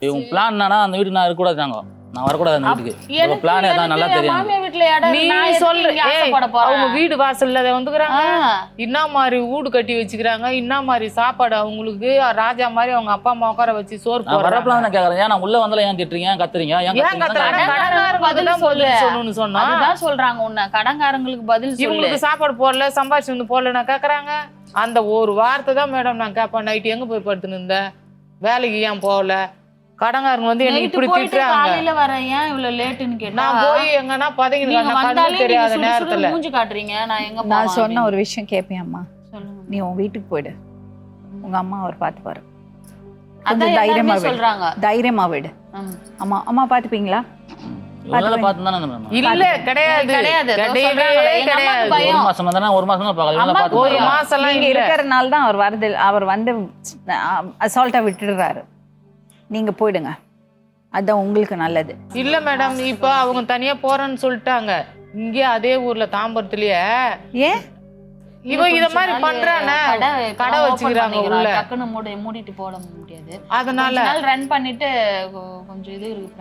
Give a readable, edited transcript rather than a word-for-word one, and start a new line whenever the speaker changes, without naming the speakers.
இவங்க பிளான் என்னன்னா அந்த வீட்டுக்கு நான் இருக்கக்கூடாதாங்க, நான் வரக்கூடாது அந்த வீட்டுக்கு. பிளான் தான் நல்லா தெரியும்.
மாமியார் வீட்டுல இடம்
நீ
நான்
சொல்லு.
எதுக்கு இங்க ஆசைப்பட போறேன்?
அவங்க வீடு வாசல்ல வந்துக்கிறாங்க, என்ன மாதிரி வீடு கட்டி வச்சுக்கிறாங்க, என்ன மாதிரி சாப்பாடு அவங்களுக்கு ராஜா மாதிரி அவங்க அப்பா அம்மா உட்கார வச்சு சோறு
நான் வரப்பலாம் நான் கேட்கறேன். ஏன் நான் உள்ள வந்தாலும் ஏன் திட்டுறீங்க, கத்துறீங்க, ஏன் கத்துறீங்க?
கடன்காரங்களுக்கு பதில் சொல்லணும்னு சொன்னா
அதுதான் சொல்றாங்க. உன்ன கடன்காரங்களுக்கு பதில் சொல்லு.
இவங்களுக்கு சாப்பாடு போடல, சம்பாதிச்சு வந்து போடல நான் கேக்குறாங்க. அந்த ஒரு வார்த்தை தான் மேடம் நான் கேட்பேன். நைட்டு எங்க போய் படுத்துன்னு இருந்த, வேலைக்கு ஏன் போகல, கடங்காரங்க வந்து என்ன இப்படி திட்டுறாங்க.
காலையில வர ஏன் இவ்வளவு லேட்டுன்னு கேட்டா
நான் போய் எங்கன்னா பதவி தெரியாத நேரத்துல
மூஞ்சி காட்டுறீங்க. நான் எங்க
நான் சொன்ன ஒரு விஷயம் கேட்பேன் அம்மா.
சொல்லுங்க.
நீ உன் வீட்டுக்கு போயிடு, உங்க அம்மா அவர் பார்த்துப்பாரு.
அதான்
தைரியமா
எல்லாருமே சொல்றாங்க.
தைரியமா விடு. அம்மா அம்மா பாத்துப்பீங்களா?
இவங்களால பார்த்து தானே மேடம்.
இல்ல கிடையாது
கிடையாது.
கிடையவே கிடையாது.
ஒரு மாசம் தானே, ஒரு மாசம் தான் பார்க்கல. இவங்களால பார்த்து
ஒரு மாசம் எல்லாம்
நீங்க
இல்ல.
இருக்கிறனால தான் அவர் வருது. அவர் வந்து அசால்ட்டா விட்டுடுறாரு. நீங்க போயிடுங்க, அதான் உங்களுக்கு நல்லது.
இல்ல மேடம், இப்ப அவங்க தனியா போறேன்னு சொல்லிட்டாங்க. இங்கே அதே ஊர்ல தாம்பரத்துலயே
ஏன்
இவ இத மாதிரி பண்றானே, கடை வச்சுக்கிறாங்க உள்ள.
டக்குன்னு மூடிட்டு போட முடியாது.
அதனால
ரன் பண்ணிட்டு கொஞ்சம் இது இருக்கு.